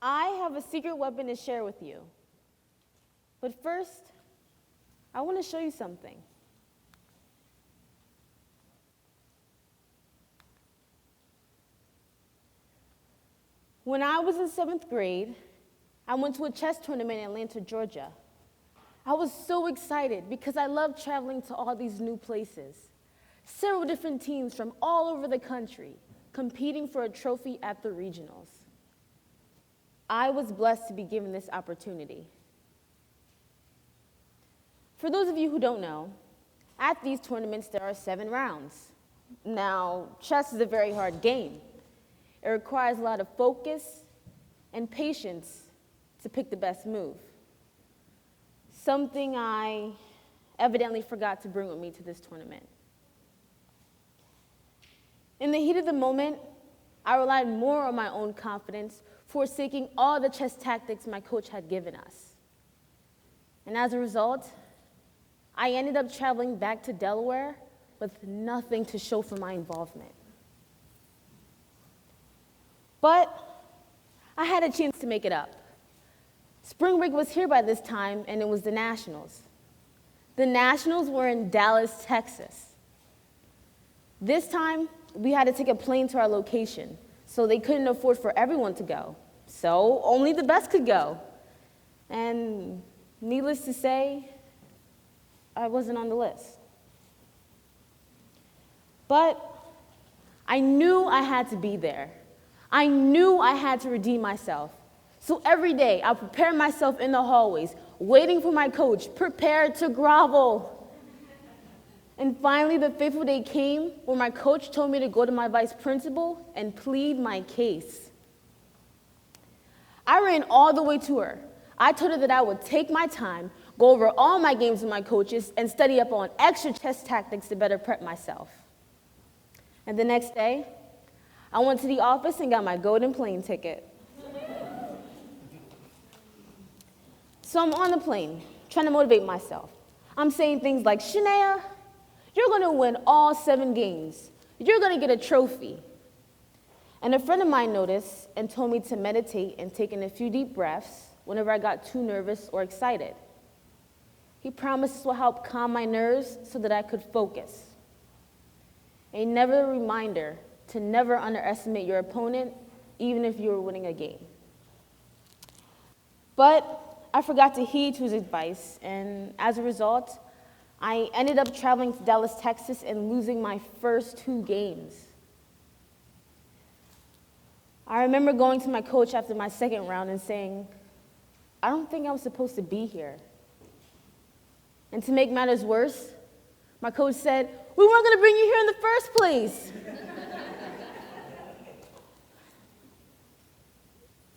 I have a secret weapon to share with you. But first, I want to show you something. When I was in 7th grade, I went to a chess tournament in Atlanta, Georgia. I was so excited because I love traveling to all these new places. Several different teams from all over the country competing for a trophy at the regionals. I was blessed to be given this opportunity. For those of you who don't know, at these tournaments there are 7 rounds. Now, chess is a very hard game. It requires a lot of focus and patience to pick the best move. Something I evidently forgot to bring with me to this tournament. In the heat of the moment, I relied more on my own confidence, forsaking all the chess tactics my coach had given us. And as a result, I ended up traveling back to Delaware with nothing to show for my involvement. But I had a chance to make it up. Spring break was here by this time, and it was the Nationals. The Nationals were in Dallas, Texas. This time, we had to take a plane to our location, so they couldn't afford for everyone to go. So only the best could go. And needless to say, I wasn't on the list. But I knew I had to be there. I knew I had to redeem myself. So every day, I prepared myself in the hallways, waiting for my coach, prepared to grovel. And finally, the fateful day came where my coach told me to go to my vice principal and plead my case. I ran all the way to her. I told her that I would take my time, go over all my games with my coaches, and study up on extra chess tactics to better prep myself. And the next day, I went to the office and got my golden plane ticket. So I'm on the plane, trying to motivate myself. I'm saying things like, Shanea, you're going to win all 7 games. You're going to get a trophy. And a friend of mine noticed and told me to meditate and take in a few deep breaths whenever I got too nervous or excited. He promised this will help calm my nerves so that I could focus. Another reminder to never underestimate your opponent, even if you were winning a game. But I forgot to heed to his advice, and as a result, I ended up traveling to Dallas, Texas, and losing my first 2 games. I remember going to my coach after my second round and saying, I don't think I was supposed to be here. And to make matters worse, my coach said, we weren't going to bring you here in the first place.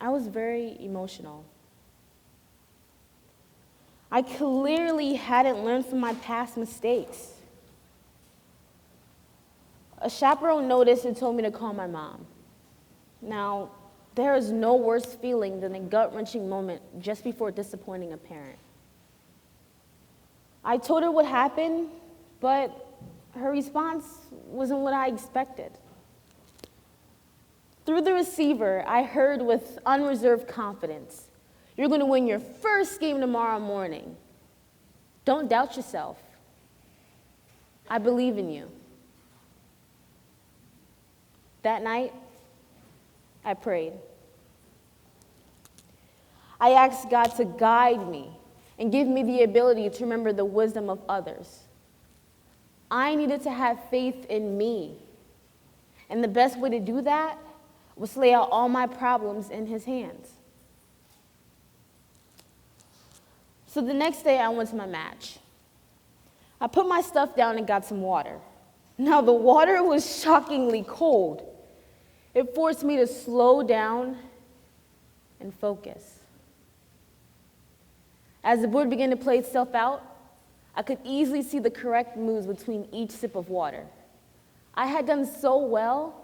I was very emotional. I clearly hadn't learned from my past mistakes. A chaperone noticed and told me to call my mom. Now, there is no worse feeling than a gut-wrenching moment just before disappointing a parent. I told her what happened, but her response wasn't what I expected. Through the receiver, I heard with unreserved confidence, you're going to win your first game tomorrow morning. Don't doubt yourself. I believe in you. That night, I prayed. I asked God to guide me and give me the ability to remember the wisdom of others. I needed to have faith in me. And the best way to do that was to lay out all my problems in His hands. So the next day, I went to my match. I put my stuff down and got some water. Now, the water was shockingly cold. It forced me to slow down and focus. As the board began to play itself out, I could easily see the correct moves between each sip of water. I had done so well,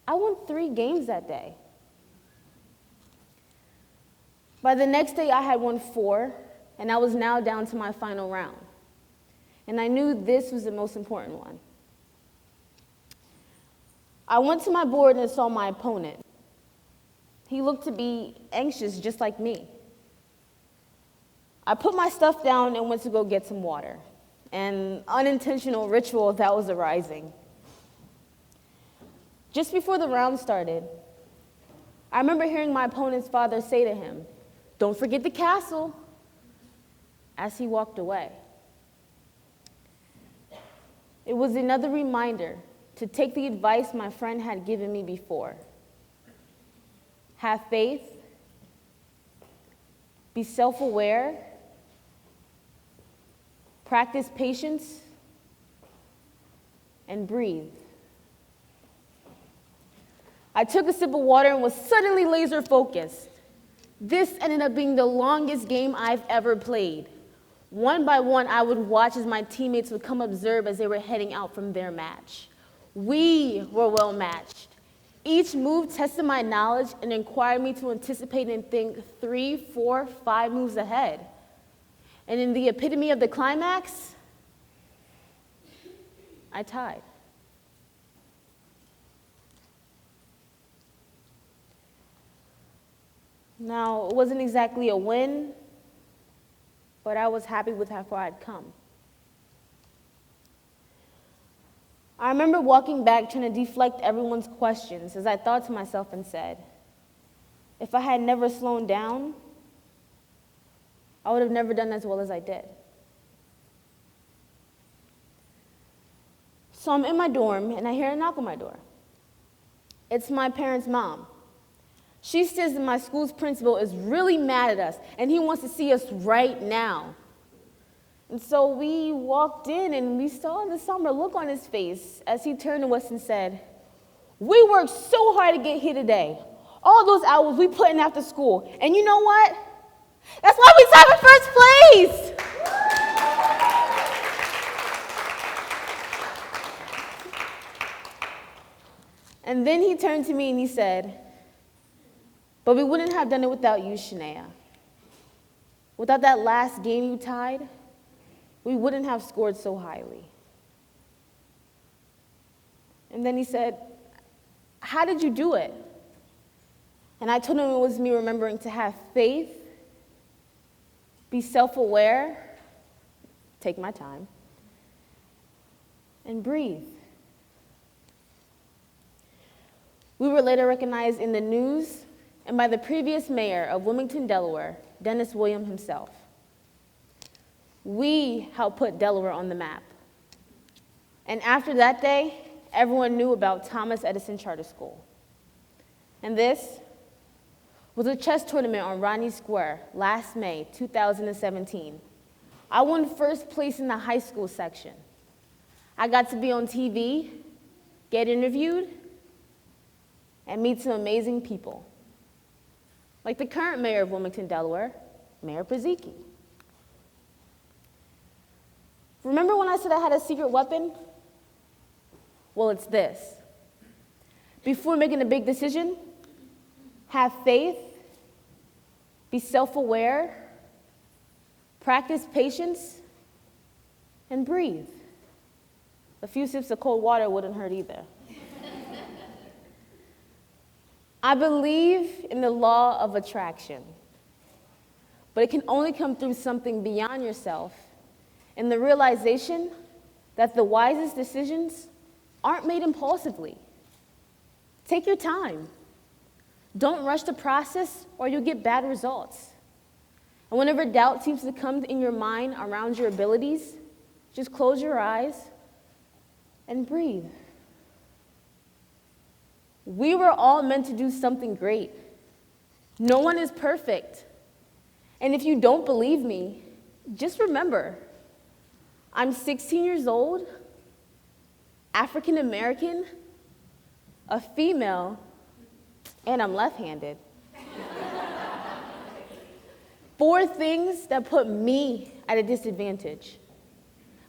I won 3 games that day. By the next day, I had won 4, and I was now down to my final round. And I knew this was the most important one. I went to my board and saw my opponent. He looked to be anxious just like me. I put my stuff down and went to go get some water, an unintentional ritual that was arising. Just before the round started, I remember hearing my opponent's father say to him, "Don't forget the castle," as he walked away. It was another reminder to take the advice my friend had given me before. Have faith, be self-aware, practice patience, and breathe. I took a sip of water and was suddenly laser focused. This ended up being the longest game I've ever played. One by one, I would watch as my teammates would come observe as they were heading out from their match. We were well matched. Each move tested my knowledge and required me to anticipate and think 3, 4, 5 moves ahead. And in the epitome of the climax, I tied. Now, it wasn't exactly a win, but I was happy with how far I'd come. I remember walking back trying to deflect everyone's questions as I thought to myself and said, if I had never slowed down, I would have never done as well as I did. So I'm in my dorm and I hear a knock on my door. It's my parents' mom. She says that my school's principal is really mad at us and he wants to see us right now. And so we walked in and we saw the somber look on his face as he turned to us and said, "We worked so hard to get here today. All those hours we put in after school. And you know what? That's why we tied in first place." And then he turned to me and he said, "But we wouldn't have done it without you, Shanea. Without that last game you tied, we wouldn't have scored so highly." And then he said, "How did you do it?" And I told him it was me remembering to have faith, be self-aware, take my time, and breathe. We were later recognized in the news and by the previous mayor of Wilmington, Delaware, Dennis William himself. We helped put Delaware on the map. And after that day, everyone knew about Thomas Edison Charter School. And this was a chess tournament on Rodney Square last May 2017. I won first place in the high school section. I got to be on TV, get interviewed, and meet some amazing people, like the current mayor of Wilmington, Delaware, Mayor Pazicki. Remember when I said I had a secret weapon? Well, it's this. Before making a big decision, have faith, be self-aware, practice patience, and breathe. A few sips of cold water wouldn't hurt either. I believe in the law of attraction, but it can only come through something beyond yourself and the realization that the wisest decisions aren't made impulsively. Take your time. Don't rush the process or you'll get bad results. And whenever doubt seems to come in your mind around your abilities, just close your eyes and breathe. We were all meant to do something great. No one is perfect. And if you don't believe me, just remember, I'm 16 years old, African American, a female, and I'm left-handed. 4 things that put me at a disadvantage.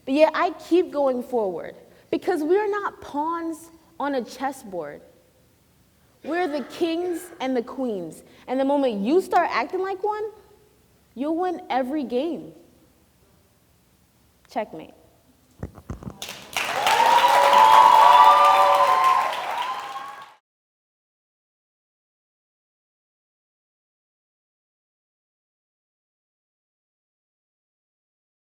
But yet I keep going forward because we are not pawns on a chessboard. We're the kings and the queens. And the moment you start acting like one, you'll win every game. Checkmate.